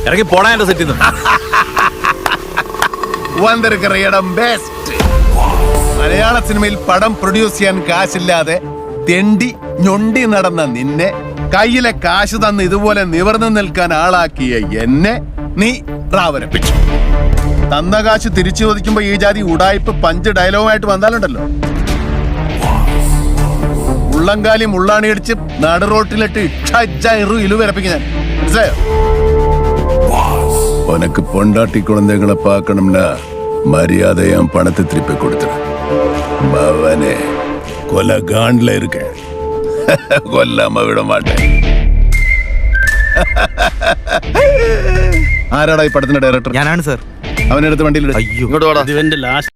ഇറങ്ങി പോടാ എന്റെ സെറ്റിൽ നിന്ന്. വന്നിരിക്കുന്ന ഇടം ബെസ്റ്റ്. മലയാള സിനിമയിൽ പടം പ്രൊഡ്യൂസ് ചെയ്യാൻ കാശില്ലാതെ തെണ്ടി ഞൊണ്ടി നടന്ന നിന്നെ കയ്യിലെ കാശ് തന്ന് ഇതുപോലെ നിവർന്നു നിൽക്കാൻ ആളാക്കിയ എന്നെ നീ പ്രാവരപ്പിച്ചു. തന്ന കാശ് തിരിച്ചു ചോദിക്കുമ്പോ ഈ ജാതി ഉടായ്പ് പഞ്ച് ഡയലോഗായിട്ട് വന്നാലുണ്ടല്ലോ, ഉള്ളംകാലി മുള്ളാണി അടിച്ച് നടുറോട്ടിലിട്ട് ഇലുവരപ്പിക്കാൻ. മനസ്സിലായോ? உனக்கு பொண்டாட்டி குழந்தைகளை பார்க்கணும்னா மரியாதையா பணத்தை திருப்பி கொடுத்துரு. மவனே கொலை காண்ட்ல இருக்க, കൊല്ലാമ വിട മാട്ടേ. ആരാടാ ഈ പടത്തിന്റെ ഡയറക്ടർ? ഞാനാണ് സാർ. അവനെടുത്ത് വണ്ടിയിൽ അയ്യോ, ഇവന്റെ ലാസ്റ്റ്